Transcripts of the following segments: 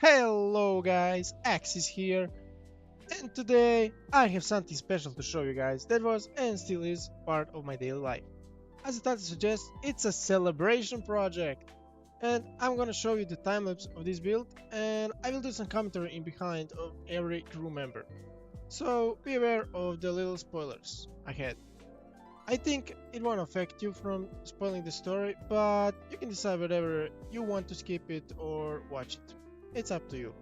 Hello guys, Axis here, and today I have something special to show you guys that was and still is part of my daily life. As the title suggests, it's a celebration project, and I'm gonna show you the time lapse of this build, and I will do some commentary in behind of every crew member. So be aware of the little spoilers ahead. I think it won't affect you from spoiling the story, but you can decide whether you want to skip it or watch it. It's up to you.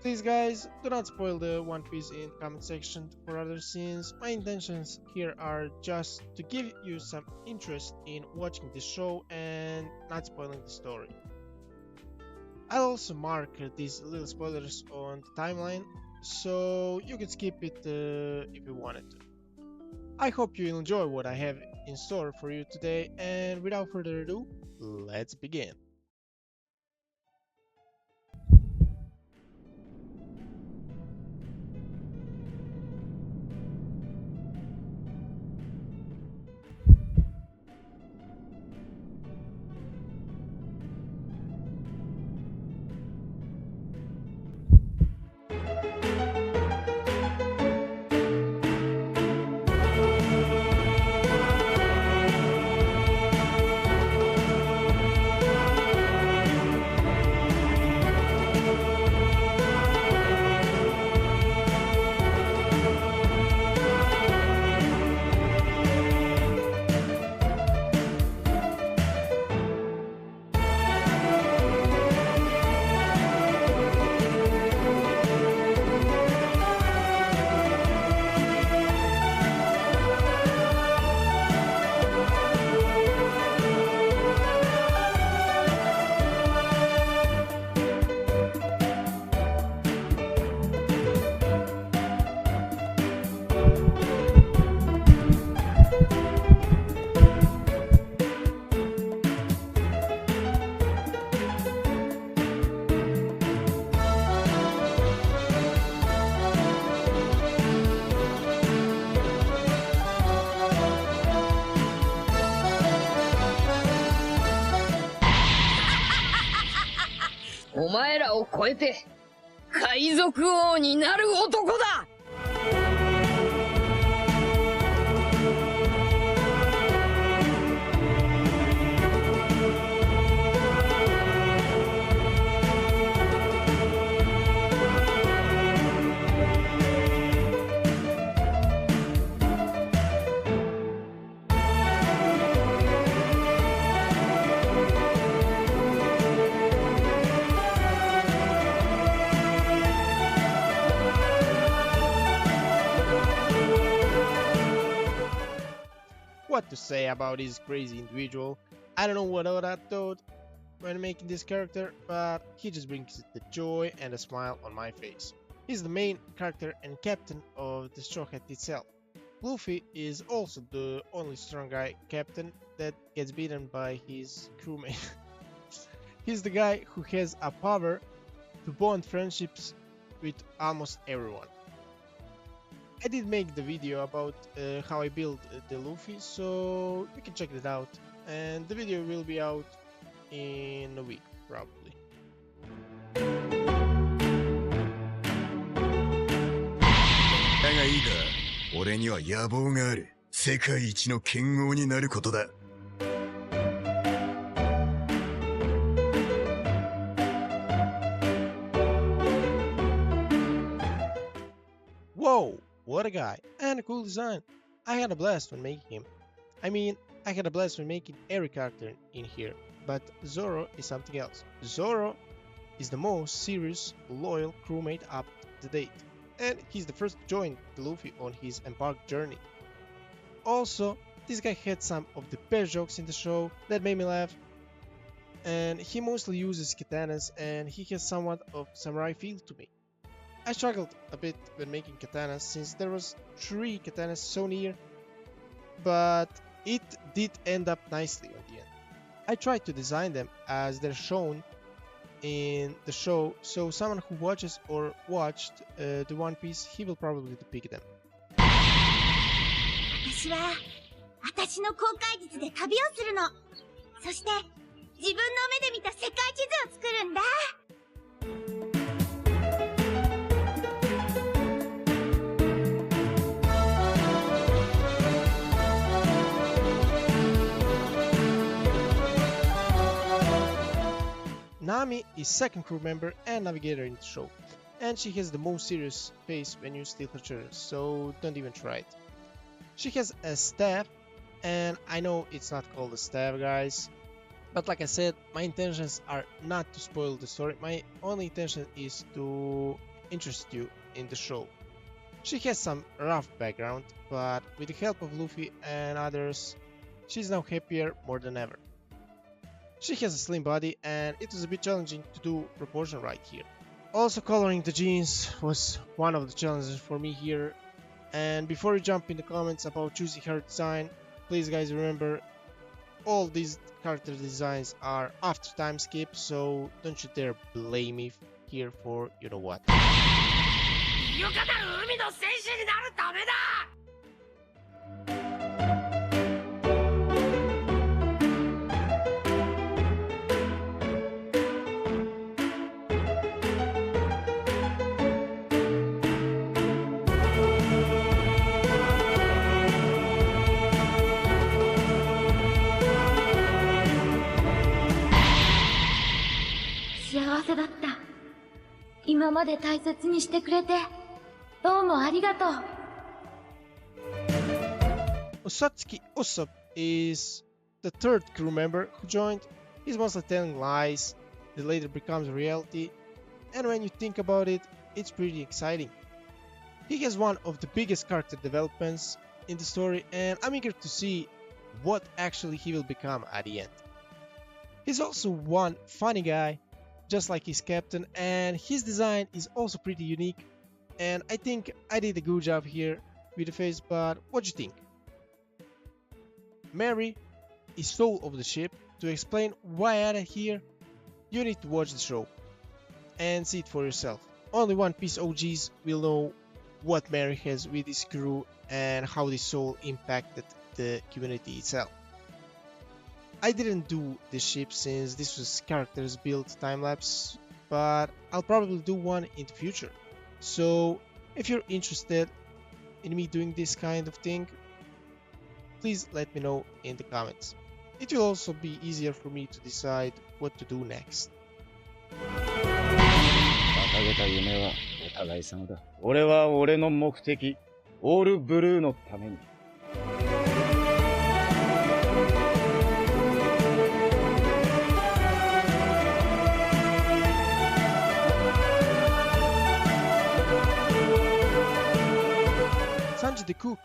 Please guys, do not spoil the One Piece in comment section for other scenes. My intentions here are just to give you some interest in watching the show and not spoiling the story. I'll also mark these little spoilers on the timeline, so you can skip it if you wanted to. I hope you enjoy what I have in store for you today, and without further ado, let's begin.お前らを超えて海賊王になる男だ。What to say about this crazy individual? I don't know what I thought when making this character, but he just brings the joy and a smile on my face. He's the main character and captain of the Strawhats itself. Luffy is also the only strong guy captain that gets beaten by his crewmate. He's the guy who has a power to bond friendships with almost everyone. I did make the video about how I built the Luffy, so you can check it out, and the video will be out in a week, probably. だがいいか、俺には野望がある。世界一の剣王になることだ。Whoa! What a guy, and a cool design. I had a blast when making him. I mean, I had a blast when making every character in here, but Zoro is something else. Zoro is the most serious, loyal crewmate up to date, and he's the first to join the Luffy on his embarked journey. Also, this guy had some of the best jokes in the show that made me laugh, and he mostly uses katanas, and he has somewhat of samurai feel to me. I struggled a bit when making katanas since there was 3 katanas so near, but it did end up nicely at the end. I tried to design them as they're shown in the show, so someone who watches or watched the One Piece, he will probably pick them. 私は私の航海術で旅をするの。そして自分の目で見た世界地図を作るんだ。Nami is second crew member and navigator in the show, and she has the most serious face when you steal her treasures, so don't even try it. She has a staff, and I know it's not called a staff, guys, but like I said, my intentions are not to spoil the story. My only intention is to interest you in the show. She has some rough background, but with the help of Luffy and others, she's now happier more than ever. She has a slim body, and it was a bit challenging to do proportion right here. Also, coloring the jeans was one of the challenges for me here. And before you jump in the comments about choosing her design, please guys remember, all these character designs are after time skip, so don't you dare blame me here for you know what. よかなる海の戦士になるためだ。幸せだった。今まで大切にしてくれて、どうもありがとう。Osatsuki Usopp is the third crew member who joined. He's mostly telling lies that later becomes reality, and when you think about it, it's pretty exciting. He has one of the biggest character developments in the story, and I'm eager to see what actually he will become at the end. He's also one funny guy, just like his captain, and his design is also pretty unique, and I think I did a good job here with the face, but what do you think? Mary is soul of the ship. To explain why I added here, you need to watch the show and see it for yourself. Only One Piece OGs will know what Mary has with his crew and how this soul impacted the community itself. I didn't do the ship since this was characters built time-lapse, but I'll probably do one in the future. So if you're interested in me doing this kind of thing, please let me know in the comments. It will also be easier for me to decide what to do next. 掲げた夢はお互い様だ。俺は俺の目的、オールブルーのために。Sanji the cook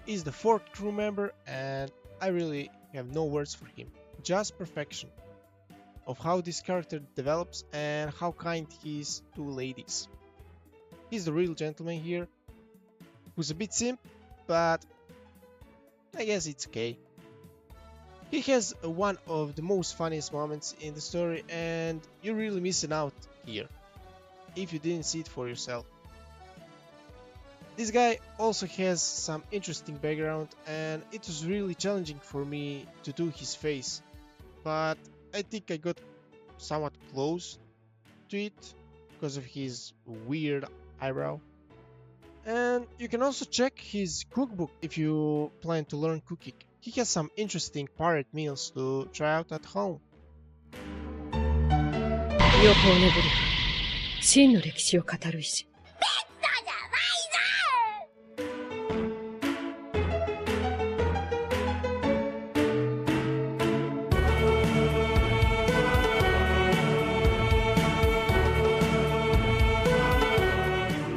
is the fourth crew member, and I really have no words for him. Just perfection of how this character develops and how kind he is to ladies. He's the real gentleman here, who's a bit simp, but I guess it's okay. He has one of the most funniest moments in the story, and you're really missing out here if you didn't see it for yourself. This guy also has some interesting background, and it was really challenging for me to do his face, but I think I got somewhat close to it because of his weird eyebrow. And you can also check his cookbook if you plan to learn cooking. He has some interesting pirate meals to try out at home. 横を巡り真の歴史を語る石。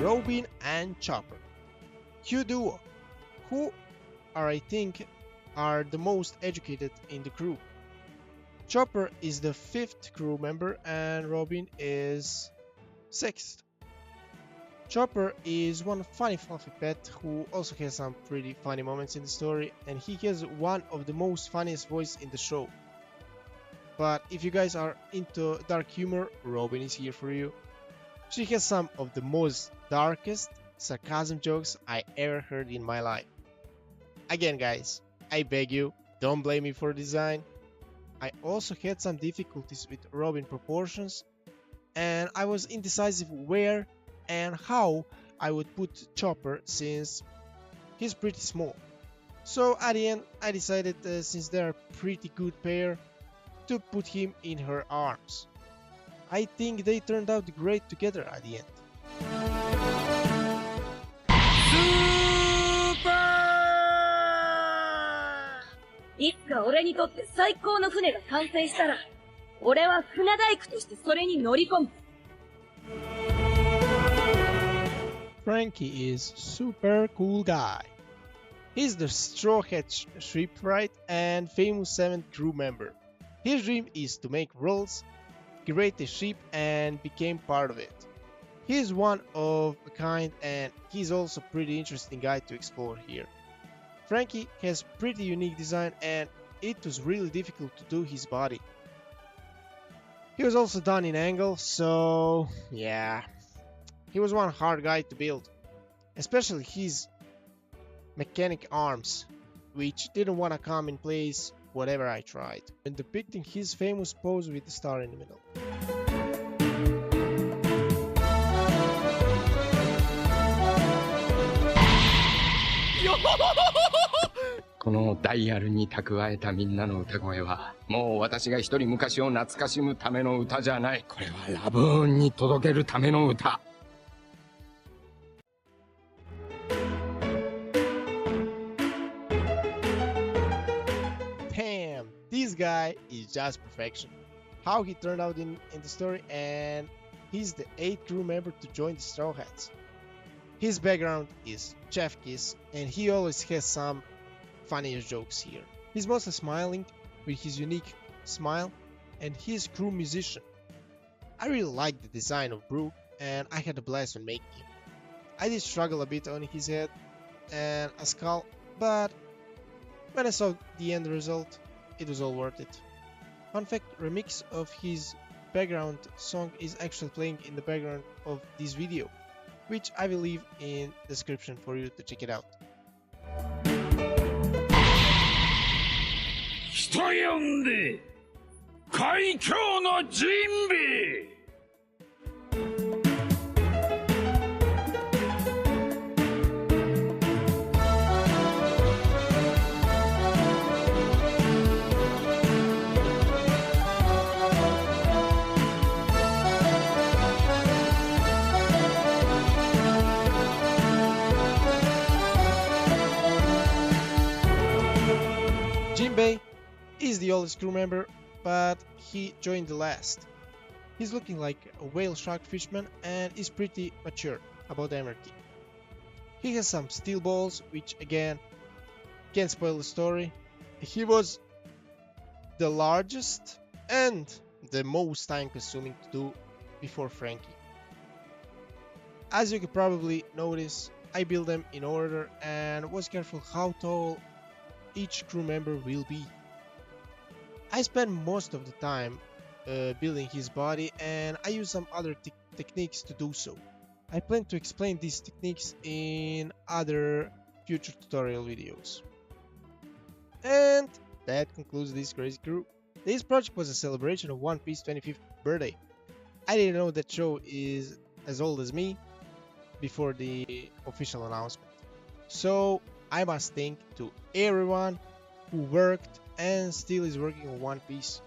Robin and Chopper, Q duo, who I think are the most educated in the crew. Chopper is the 5th crew member and Robin is 6th. Chopper is one funny fluffy pet who also has some pretty funny moments in the story, and he has one of the most funniest voices in the show. But if you guys are into dark humor, Robin is here for you. She has some of the most darkest sarcasm jokes I ever heard in my life. Again guys, I beg you, don't blame me for design. I also had some difficulties with Robin proportions, and I was indecisive where and how I would put Chopper since he's pretty small. So at the end I decided, since they're a pretty good pair, to put him in her arms. I think they turned out great together at the end. Super! いつか俺にとって最高の船が完成したら、俺は船大工としてそれに乗り込む。Franky is super cool guy. He's the Strawhats Shipwright and famous 7th crew member. His dream is to make rules, create a ship and become part of it. He's one of a kind and he's also pretty interesting guy to explore here. Franky has pretty unique design and it was really difficult to do his body. He was also done in angle, so yeah, he was one hard guy to build, especially his mechanic arms, which didn't want to come in place whatever I tried, and depicting his famous pose with the star in the middle. このダイヤルに蓄えたみんなの歌声は、もう私が一人昔を懐かしむための歌じゃない。これはラブーンに届けるための歌。Damn, this guy is just perfection. How he turned out in the story, and he's the 8th crew member to join the Strawhats. His background is chef kiss, and he always has some funniest jokes here. He's mostly smiling with his unique smile, and he's crew musician. I really like the design of Brook, and I had a blast when making him. I did struggle a bit on his head and a skull, but when I saw the end result, it was all worth it. Fun fact, remix of his background song is actually playing in the background of this video, which I will leave in the description for you to check it out. 人呼んで海峡のジンベエ。Jinbei is the oldest crew member, but he joined the last. He's looking like a whale shark fisherman and is pretty mature about anarchy. He has some steel balls, which again can't spoil the story. He was the largest and the most time consuming to do before Franky. As you can probably notice, I built them in order and was careful how tall each crew member will be. I spent most of the time building his body, and I used some other techniques to do so. I plan to explain these techniques in other future tutorial videos. And that concludes this crazy crew. This project was a celebration of One Piece's 25th birthday. I didn't know that show is as old as me before the official announcement. So I must thank to everyone who worked and still is working on One Piece.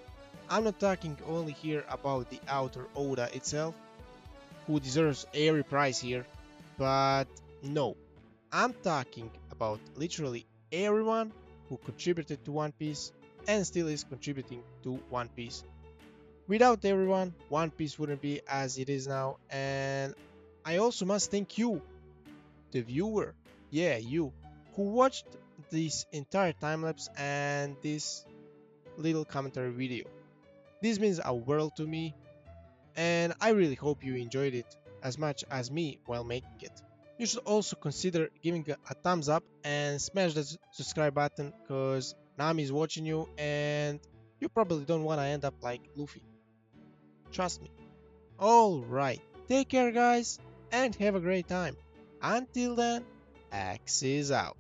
I'm not talking only here about the author Oda itself, who deserves every prize here, but no, I'm talking about literally everyone who contributed to One Piece and still is contributing to One Piece. Without everyone, One Piece wouldn't be as it is now, and I also must thank you, the viewer, yeah, you, who watched this entire time-lapse and this little commentary video. This means a world to me, and I really hope you enjoyed it as much as me while making it. You should also consider giving a thumbs up and smash the subscribe button, cause Nami is watching you and you probably don't want to end up like Luffy. Trust me. Alright, take care guys and have a great time. Until then, Axe is out.